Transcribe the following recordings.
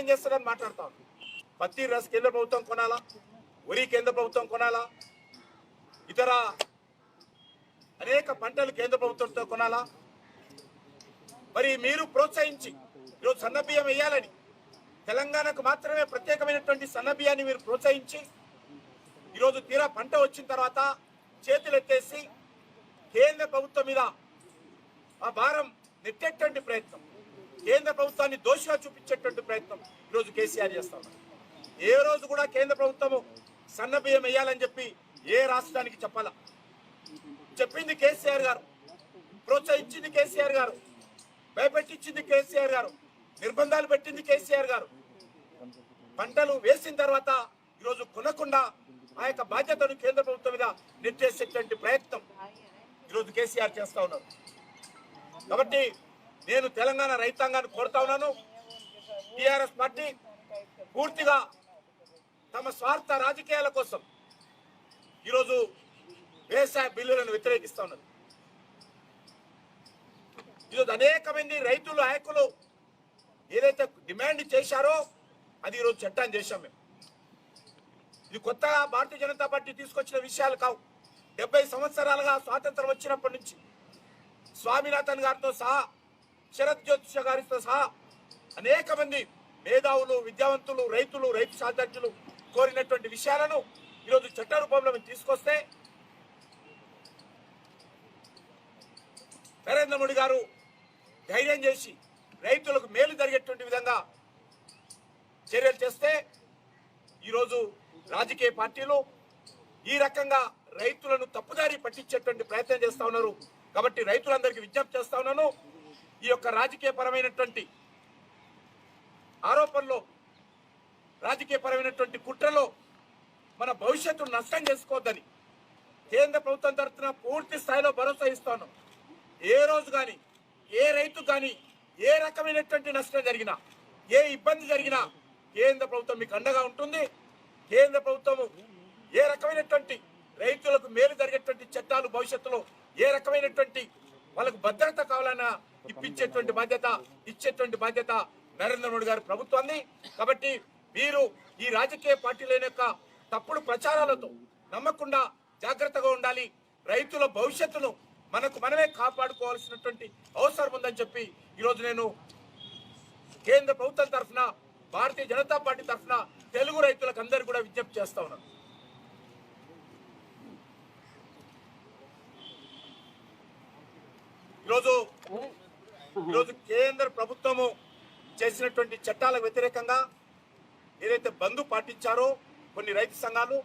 ఏం చేస్తారని మాట్లాడతాం. పత్తి రస్ కేంద్ర ప్రభుత్వం కొనాలా, వరి కేంద్ర ప్రభుత్వం కొనాలా, ఇతర అనేక పంటలు కేంద్ర ప్రభుత్వంతో కొనాలా. మరి మీరు ప్రోత్సహించి ఈరోజు సన్నబియ్యం వేయాలని, తెలంగాణకు మాత్రమే ప్రత్యేకమైనటువంటి సన్నబియ్యాన్ని మీరు ప్రోత్సహించి ఈరోజు తీరా పంట వచ్చిన తర్వాత చేతులు ఎత్తేసి కేంద్ర ప్రభుత్వం మీద ఆ భారం నెట్టేటువంటి ప్రయత్నం, కేంద్ర ప్రభుత్వాన్ని దోషిగా చూపించేటువంటి ప్రయత్నం ఈరోజు కేసీఆర్ చేస్తా ఉన్నారు. ఏ రోజు కూడా కేంద్ర ప్రభుత్వము సన్నబియ్యం వేయాలని చెప్పి ఏ రాష్ట్రానికి చెప్పాలా. చెప్పింది కేసీఆర్ గారు, ప్రోత్సహించింది కేసీఆర్ గారు, భయపెట్టించింది కేసీఆర్ గారు, నిర్బంధాలు పెట్టింది కేసీఆర్ గారు. పంటలు వేసిన తర్వాత ఈరోజు కొనకుండా ఆ యొక్క బాధ్యతను కేంద్ర ప్రభుత్వం మీద నెట్టేసేటువంటి ప్రయత్నం ఈరోజు కేసీఆర్ చేస్తా ఉన్నారు. కాబట్టి నేను తెలంగాణ రైతాంగాన్ని కోరుతా ఉన్నాను, టీఆర్ఎస్ పార్టీ పూర్తిగా తమ స్వార్థ రాజకీయాల కోసం ఈరోజు వ్యవసాయ బిల్లులను వ్యతిరేకిస్తా ఉన్నారు. ఈరోజు అనేక మంది రైతులు నాయకులు ఏదైతే డిమాండ్ చేశారో అది ఈరోజు చట్టాన్ని చేశాం మేము. ఇది కొత్తగా భారతీయ జనతా పార్టీ తీసుకొచ్చిన విషయాలు కావు. 70 సంవత్సరాలుగా స్వాతంత్రం వచ్చినప్పటి నుంచి స్వామినాథన్ గారితో సహా, శరత్ జ్యోతిష గారితో సహా అనేక మంది మేధావులు, విద్యావంతులు, రైతులు, రైతు సాధ్యులు కోరినటువంటి విషయాలను ఈరోజు చట్ట రూపంలో మేము తీసుకొస్తే నరేంద్ర మోడీ గారు ధైర్యం చేసి రైతులకు మేలు జరిగేటువంటి విధంగా చర్యలు చేస్తే ఈరోజు రాజకీయ పార్టీలు ఈ రకంగా రైతులను తప్పుదారి పట్టించేటువంటి ప్రయత్నం చేస్తా ఉన్నారు. కాబట్టి రైతులందరికీ విజ్ఞప్తి చేస్తా ఉన్నాను, ఈ యొక్క రాజకీయపరమైనటువంటి ఆరోపణలో, రాజకీయపరమైనటువంటి కుట్రలో మన భవిష్యత్తును నష్టం చేసుకోవద్దని కేంద్ర ప్రభుత్వం తరఫున పూర్తి స్థాయిలో భరోసా ఇస్తాను. ఏ రోజు కానీ ఏ రైతు కానీ ఏ రకమైనటువంటి నష్టం జరిగినా, ఏ ఇబ్బంది జరిగినా కేంద్ర ప్రభుత్వం మీకు అండగా ఉంటుంది. కేంద్ర ప్రభుత్వము ఏ రకమైనటువంటి రైతులకు మేలు జరిగేటువంటి చట్టాలు భవిష్యత్తులో ఏ రకమైనటువంటి వాళ్ళకు భద్రత కావాలన్నా ఇప్పించేటువంటి బాధ్యత, ఇచ్చేటువంటి బాధ్యత నరేంద్ర మోడీ గారి ప్రభుత్వాన్ని. కాబట్టి మీరు ఈ రాజకీయ పార్టీల యొక్క తప్పుడు ప్రచారాలతో నమ్మకుండా జాగ్రత్తగా ఉండాలి. రైతుల భవిష్యత్తును మనమే కాపాడుకోవాల్సినటువంటి అవసరం ఉందని చెప్పి ఈరోజు నేను కేంద్ర ప్రభుత్వం తరఫున, భారతీయ జనతా పార్టీ తరఫున తెలుగు రైతులకు అందరూ కూడా విజ్ఞప్తి చేస్తా ఉన్నాను. ఈరోజు కేంద్ర ప్రభుత్వము చేసినటువంటి చట్టాలకు వ్యతిరేకంగా ఏదైతే బంద్ పాటించారో కొన్ని రైతు సంఘాలు,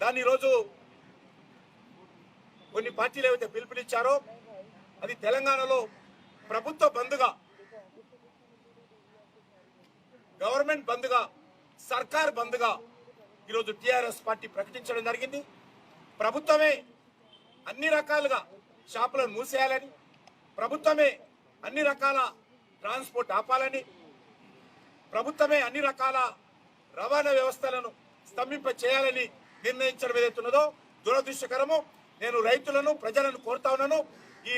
దాన్ని ఈరోజు కొన్ని పార్టీలు ఏవైతే పిలుపునిచ్చారో అది తెలంగాణలో ప్రభుత్వ బంద్గా, గవర్నమెంట్ బంద్గా, సర్కార్ బంద్గా ఈరోజు టీఆర్ఎస్ పార్టీ ప్రకటించడం జరిగింది. ప్రభుత్వమే అన్ని రకాలుగా షాపులను మూసేయాలని, ప్రభుత్వమే అన్ని రకాల ట్రాన్స్పోర్ట్ ఆపాలని, ప్రభుత్వమే అన్ని రకాల రవాణా వ్యవస్థలను స్తంభింప చేయాలని నిర్ణయించడం ఏదైతున్నదో దురదృష్టకరము. నేను రైతులను, ప్రజలను కోరుతా ఉన్నాను, ఈ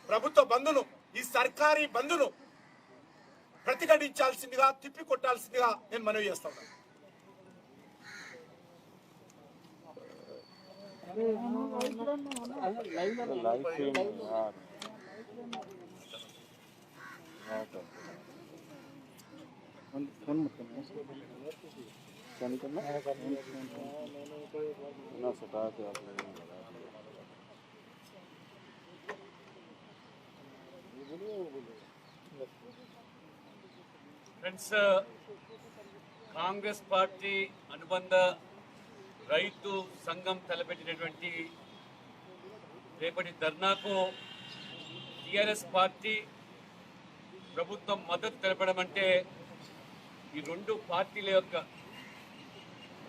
ప్రభుత్వ బంధును, ఈ సర్కారీ బంధును ప్రతిఘటించాల్సిందిగా, తిప్పి కొట్టాల్సిందిగా నేను మనవి చేస్తా ఉన్నాను. ఫ్రెండ్స్, కాంగ్రెస్ పార్టీ అనుబంధ రైతు సంఘం తలపెట్టినటువంటి రేపటి ధర్నాకు టీఆర్ఎస్ పార్టీ ప్రభుత్వం మద్దతు తెలపడం అంటే ఈ రెండు పార్టీల యొక్క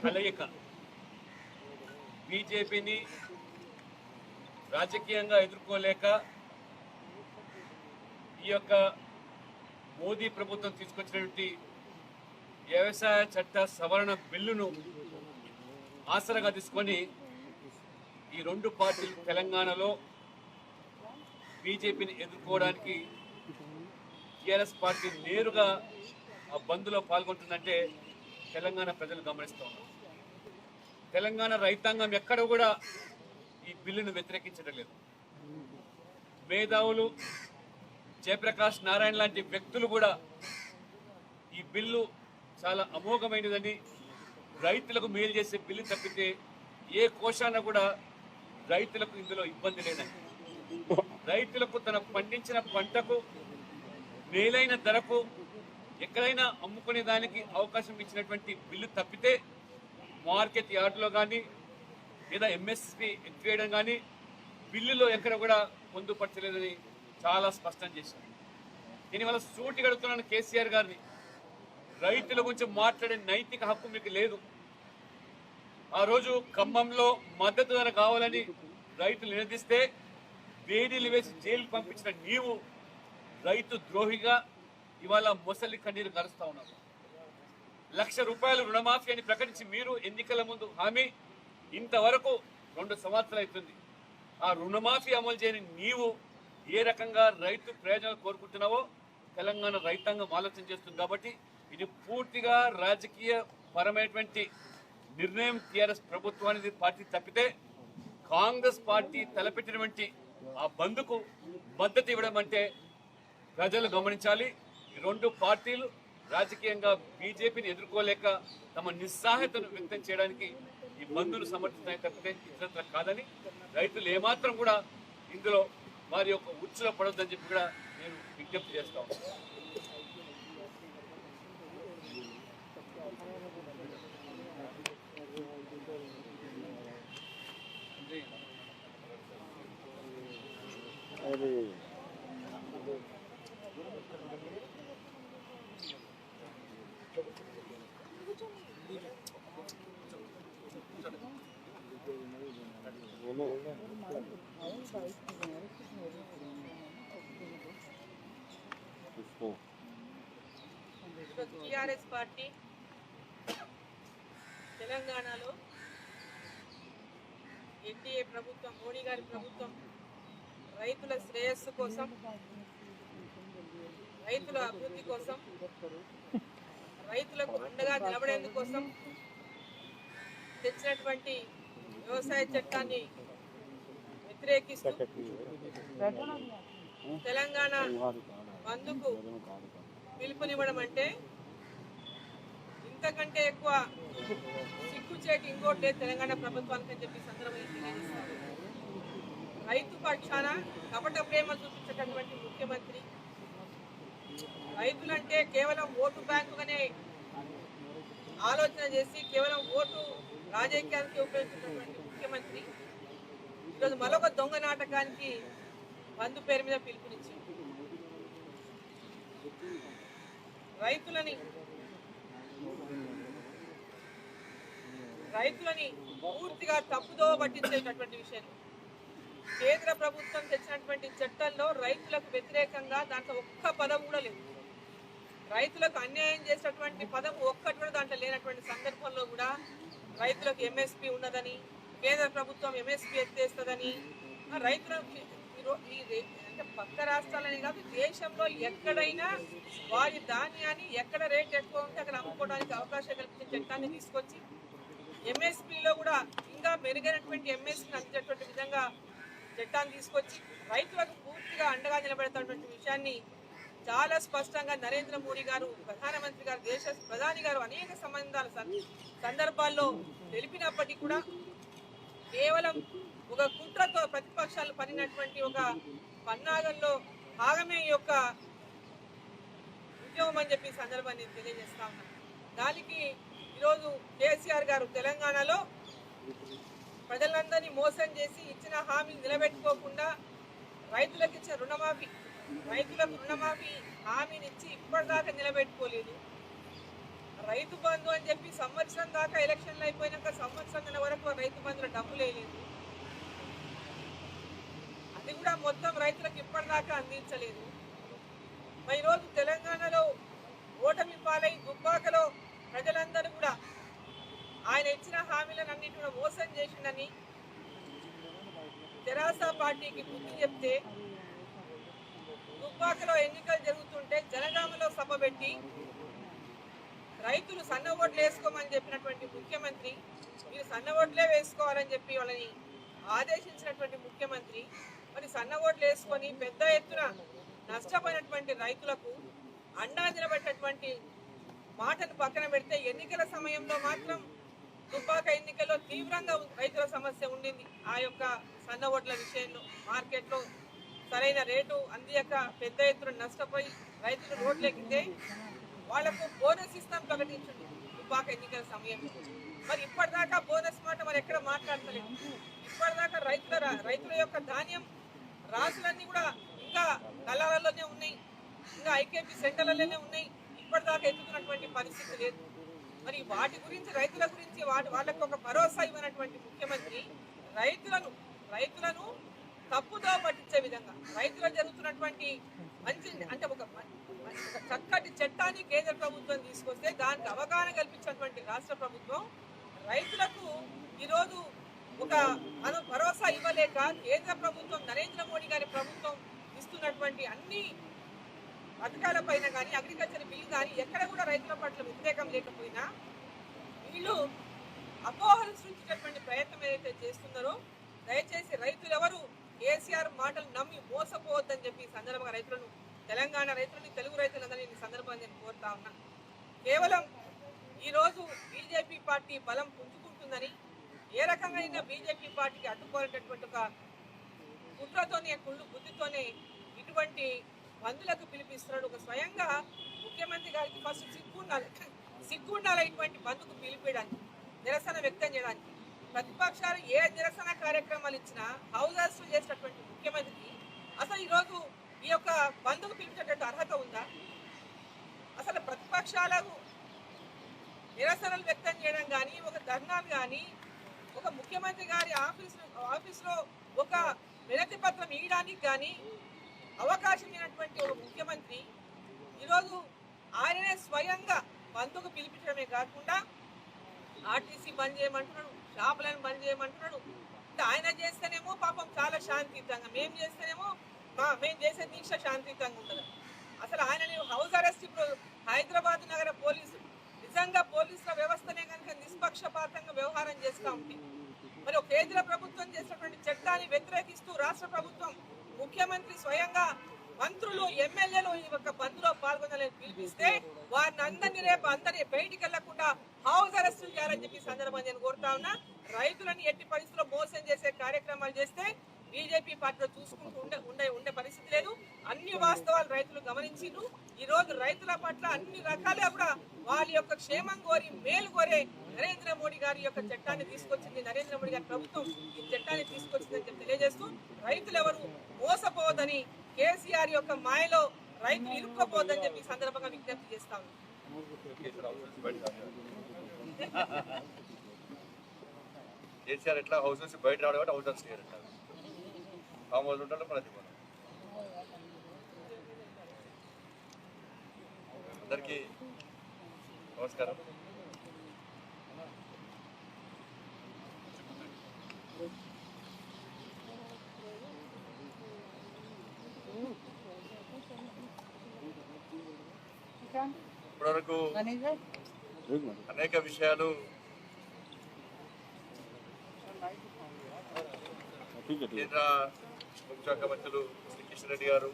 కలయిక బీజేపీని రాజకీయంగా ఎదుర్కోలేక ఈ యొక్క మోదీ ప్రభుత్వం తీసుకొచ్చినటువంటి వ్యవసాయ చట్ట సవరణ బిల్లును ఆసరాగా తీసుకొని ఈ రెండు పార్టీలు తెలంగాణలో బీజేపీని ఎదుర్కోవడానికి టీఆర్ఎస్ పార్టీ నేరుగా ఆ బంద్లో పాల్గొంటుందంటే తెలంగాణ ప్రజలు గమనిస్తూ ఉన్నారు. తెలంగాణ రైతాంగం ఎక్కడ కూడా ఈ బిల్లును వ్యతిరేకించడం లేదు. మేధావులు జయప్రకాష్ నారాయణ లాంటి వ్యక్తులు కూడా ఈ బిల్లు చాలా అమోఘమైనదని, రైతులకు మేలు చేసే బిల్లు తప్పితే ఏ కోశాన కూడా రైతులకు ఇందులో ఇబ్బంది లేదని, రైతులకు తన పండించిన పంటకు మేలైన ధరకు ఎక్కడైనా అమ్ముకునే దానికి అవకాశం ఇచ్చినటువంటి బిల్లు తప్పితే మార్కెట్ యార్డులో కానీ లేదా ఎంఎస్పి ఎత్తివేయడం కానీ బిల్లులో ఎక్కడ కూడా పొందుపరచలేదని చాలా స్పష్టం చేశారు. దీనివల్ల సూటి గడుతున్నాను కేసీఆర్ గారిని, రైతుల గురించి మాట్లాడే నైతిక హక్కు మీకు లేదు. ఆ రోజు ఖమ్మంలో మద్దతు ధర కావాలని రైతులు నిలదీస్తే వేడీలు వేసి జైలు పంపించిన నీవు రైతు ద్రోహిగా ఇవాళ మొసలి కన్నీరు కరుస్తా ఉన్నారు. ₹1,00,000 రుణమాఫీ అని ప్రకటించి మీరు ఎన్నికల ముందు హామీ ఇంతవరకు 2 సంవత్సరాలు అవుతుంది. ఆ రుణమాఫీ అమలు చేయని నీవు ఏ రకంగా రైతు ప్రయోజనాలు కోరుకుంటున్నావో తెలంగాణ రైతాంగం ఆలోచన చేస్తుంది. కాబట్టి ఇది పూర్తిగా రాజకీయ పరమైనటువంటి నిర్ణయం టీఆర్ఎస్ ప్రభుత్వానికి పార్టీ తప్పితే కాంగ్రెస్ పార్టీ తలపెట్టినటువంటి ఆ బంద్కు మద్దతు ఇవ్వడం అంటే ప్రజలు గమనించాలి. ఈ 2 పార్టీలు రాజకీయంగా బీజేపీని ఎదుర్కోలేక తమ నిస్సహాయతను వ్యక్తం చేయడానికి ఈ బంద్ను సమర్థిస్తాయి తప్పితే ఇతరత్ర కాదని, రైతులు ఏమాత్రం కూడా ఇందులో వారి యొక్క ఉచ్చులో పడొద్దని చెప్పి కూడా నేను విజ్ఞప్తి చేస్తా ఉన్నాను. టీఆర్ఎస్ పార్టీ తెలంగాణలో ఎన్డీఏ ప్రభుత్వం, మోడీ గారి ప్రభుత్వం రైతుల శ్రేయస్సు కోసం, రైతుల అభివృద్ధి కోసం, రైతులకు అండగా నిలబడేందుకోసం తెచ్చినటువంటి వ్యవసాయ చట్టాన్ని వ్యతిరేకిస్తూ తెలంగాణ బంద్కు పిలుపునివ్వడం అంటే ఇంతకంటే ఎక్కువ సిగ్గుచేటు ఇంకోటి లేదు తెలంగాణ ప్రభుత్వానికి అని చెప్పి సందర్భంగా తెలియజేస్తారు. రైతు పక్షాన కపట ప్రేమ చూపించేటటువంటి ముఖ్యమంత్రి, రైతులంటే కేవలం ఓటు బ్యాంకుగానే ఆలోచన చేసి కేవలం ఓటు రాజకీయానికి ఉపయోగించినటువంటి ముఖ్యమంత్రి ఈరోజు మరొక దొంగ నాటకానికి బంధు పేరు మీద పిలుపునిచ్చింది. రైతులని పూర్తిగా తప్పుదో పట్టించేటటువంటి విషయం. కేంద్ర ప్రభుత్వం తెచ్చినటువంటి చట్టంలో రైతులకు వ్యతిరేకంగా దాంట్లో ఒక్క పదం కూడా లేదు. రైతులకు అన్యాయం చేసేటువంటి పదం ఒక్కటి కూడా దాంట్లో లేనటువంటి సందర్భంలో కూడా రైతులకు ఎంఎస్పీ ఉన్నదని, కేంద్ర ప్రభుత్వం ఎంఎస్పీ ఎత్తేస్తుందని, రైతులకు అంటే పక్క రాష్ట్రాలని కాదు దేశంలో ఎక్కడైనా వారి ధాన్యాన్ని ఎక్కడ రేట్ ఎక్కువ ఉంటే అక్కడ అమ్ముకోవడానికి అవకాశం కల్పించే చట్టాన్ని తీసుకొచ్చి ఎంఎస్పీలో కూడా ఇంకా మెరుగైనటువంటి ఎంఎస్పీని అందించేటువంటి విధంగా చట్టాన్ని తీసుకొచ్చి రైతులకు పూర్తిగా అండగా నిలబెడతాటువంటి విషయాన్ని చాలా స్పష్టంగా నరేంద్ర మోడీ గారు, ప్రధానమంత్రి గారు, దేశ ప్రధాని గారు అనేక సందర్భాల్లో తెలిపినప్పటికీ కూడా కేవలం ఒక కుట్రతో ప్రతిపక్షాలు పనినటువంటి ఒక పన్నాగంలో భాగమే ఈ యొక్క ఉద్యమం అని చెప్పి సందర్భాన్ని తెలియజేస్తా ఉన్నాను. దానికి ఈరోజు కేసీఆర్ గారు తెలంగాణలో ప్రజలందరినీ మోసం చేసి ఇచ్చిన హామీని నిలబెట్టుకోకుండా రైతులకు ఇచ్చిన రైతులకు రుణమాఫీ హామీని ఇచ్చి ఇప్పటిదాకా నిలబెట్టుకోలేదు. రైతు బంధు అని చెప్పి సంవత్సరం దాకా ఎలక్షన్లు అయిపోయినాక సంవత్సరం వరకు రైతు బంధులో డబ్బులు వేయలేదు. అది కూడా మొత్తం రైతులకు ఇప్పటిదాకా అందించలేదు. మరి ఈరోజు తెలంగాణలో ఓటమి పాలై దుబ్బాకలో ప్రజలందరూ కూడా ఆయన ఇచ్చిన హామీలను అన్నింటి కూడా మోసం చేసిందని తెరాస పార్టీకి బుద్ధి చెప్తే, దుబ్బాకలో ఎన్నికలు జరుగుతుంటే జనగామలో సభ పెట్టి రైతులు సన్న ఓట్లు వేసుకోమని చెప్పినటువంటి ముఖ్యమంత్రి, మీరు సన్న ఓట్లే వేసుకోవాలని చెప్పి వాళ్ళని ఆదేశించినటువంటి ముఖ్యమంత్రి మరి సన్న ఓట్లు వేసుకొని పెద్ద ఎత్తున నష్టపోయినటువంటి రైతులకు అండా నిలబెట్టినటువంటి మాటను పక్కన పెడితే ఎన్నికల సమయంలో మాత్రం దుబ్బాక ఎన్నికల్లో తీవ్రంగా రైతుల సమస్య ఉండింది. ఆ యొక్క సన్న ఓట్ల విషయంలో మార్కెట్లో సరైన రేటు అందియక పెద్ద ఎత్తున నష్టపోయి రైతులు రోడ్లెక్కితే వాళ్లకు బోనస్ ఇస్తాం ప్రకటించండి దుబ్బాక ఎన్నికల సమయంలో. మరి ఇప్పటిదాకా బోనస్ మాట మరి ఎక్కడ మాట్లాడతలేదు. ఇప్పటిదాకా రైతుల యొక్క ధాన్యం రాసులన్నీ కూడా ఇంకా కళ్ళాలలోనే ఉన్నాయి, ఇంకా ఐకేపీ సెంటర్లలోనే ఉన్నాయి. ఇప్పటిదాకా ఎత్తుతున్నటువంటి పరిస్థితి లేదు. మరి వాటి గురించి రైతుల గురించి వాళ్ళకు ఒక భరోసా ఇవ్వనటువంటి ముఖ్యమంత్రి రైతులను తప్పుదో పట్టించే విధంగా రైతులు జరుగుతున్నటువంటి మంచి అంటే ఒక చక్కటి చట్టాన్ని కేంద్ర ప్రభుత్వం తీసుకొస్తే దానికి అవగాహన కల్పించినటువంటి రాష్ట్ర ప్రభుత్వం రైతులకు ఈరోజు ఒక భరోసా ఇవ్వలేక కేంద్ర ప్రభుత్వం నరేంద్ర మోడీ గారి ప్రభుత్వం ఇస్తున్నటువంటి అన్ని పథకాల పైన కానీ అగ్రికల్చర్ బిల్ కానీ ఎక్కడ కూడా రైతుల పట్ల వ్యతిరేకం లేకపోయినా వీళ్ళు అపోహలు సృష్టించేటువంటి ప్రయత్నం ఏదైతే చేస్తున్నారో దయచేసి రైతులు ఎవరు కేసీఆర్ మాటలు నమ్మి మోసపోవద్దని చెప్పి సందర్భంగా రైతులను, తెలంగాణ రైతులని, తెలుగు రైతులందరినీ ఈ సందర్భంగా నేను కోరుతా ఉన్నా. కేవలం ఈరోజు బీజేపీ పార్టీ బలం పుంజుకుంటుందని ఏ రకంగా అయినా బీజేపీ పార్టీకి అడ్డుకోవాలనేటువంటి ఒక కుట్రతోనే కుళ్ళు బుద్ధితోనే ఇటువంటి బంధులకు పిలిపిస్తున్నాడు. ఒక స్వయంగా ముఖ్యమంత్రి గారికి ఫస్ట్ సిగ్గుండాలి ఇటువంటి బంధుకు పిలిపేయడానికి, నిరసన వ్యక్తం చేయడానికి. ప్రతిపక్షాలు ఏ నిరసన కార్యక్రమాలు ఇచ్చినా హౌస్ అరెస్ట్ చేసినటువంటి ముఖ్యమంత్రికి అసలు ఈరోజు ఈ యొక్క బంధుకు పిలిచేటట్టు అర్హత ఉందా? అసలు ప్రతిపక్షాలకు నిరసనలు వ్యక్తం చేయడం కానీ, ఒక ధర్నాలు కానీ, ఒక ముఖ్యమంత్రి గారి ఆఫీసులో ఒక వినతి పత్రం ఇవ్వడానికి కానీ అవకాశం ఇచ్చినటువంటి ఒక ముఖ్యమంత్రి ఈరోజు ఆయనే స్వయంగా బంధుకు పిలిపించడమే కాకుండా ఆర్టీసీ బంద్ చేయమంటున్నాడు, షాపులను బంద్ చేయమంటున్నాడు. అంటే ఆయన చేస్తేనేమో పాపం చాలా శాంతియుతంగా, మేము చేస్తేనేమో మేము చేసే దీక్ష శాంతియుతంగా ఉంటుంది. అసలు ఆయన హౌస్ అరెస్ట్ ఇప్పుడు హైదరాబాద్ నగర పోలీసు నిజంగా పోలీసుల వ్యవస్థనే కనుక నిష్పక్షపాతంగా వ్యవహారం చేస్తూ ఉంటే మరి ఒక కేంద్ర ప్రభుత్వం చేసినటువంటి చట్టాన్ని వ్యతిరేకిస్తూ రాష్ట్ర ప్రభుత్వం ముఖ్యమంత్రి స్వయంగా మంత్రులు, ఎమ్మెల్యేలు ఈ యొక్క బంద్లో పాల్గొనాలని పిలిపిస్తే వారిని అందరినీ బయటికి వెళ్లకుండా హౌస్ అరెస్టులు చేయాలని చెప్పి సందర్భంగా నేను కోరుతా ఉన్నా. రైతులను ఎట్టి పరిస్థితుల్లో మోసం చేసే కార్యక్రమాలు చేస్తే బీజేపీ పార్టీలో చూసుకుంటూ ఉండే పరిస్థితి లేదు. అన్ని వాస్తవాలు రైతులు గమనించిండ్రు. ఈ రోజు రైతుల పట్ల అన్ని రకాలుగా కూడా వాళ్ళ యొక్క క్షేమం కోరి, మేలు కోరే నరేంద్ర మోడీ గారి యొక్క చట్టాన్ని తీసుకొచ్చింది, నరేంద్ర మోడీ గారి ప్రభుత్వం ఈ చట్టాన్ని తీసుకొచ్చిందని చెప్పి తెలియజేస్తూ రైతులు ఎవరు మోసపోవద్దని, కేసీఆర్ యొక్క మాయలో రైతులు ఇరుక్కోపోవద్దని చెప్పి సందర్భంగా విజ్ఞప్తి చేస్తా ఉన్నాం. కేసీఆర్ ఎట్లా హౌస్ నుంచి బయట రావడం కాబట్టి హౌస్ నుంచి అంటారు, ఫామ్ హౌస్ ఉంటాడు ప్రతిభావం. అందరికీ నమస్కారం. ఇప్పటివరకు అనేక విషయాలు కేంద్ర హోంశాఖ మంత్రులు శ్రీ కిషన్ రెడ్డి గారు,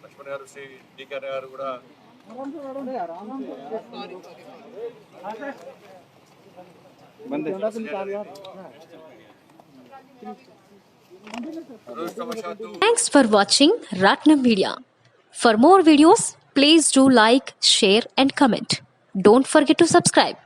లక్ష్మణ్ గారు, శ్రీ డికే గారు కూడా Thanks for watching Ratnam Media. For more videos, please do like, share and comment. Don't forget to subscribe.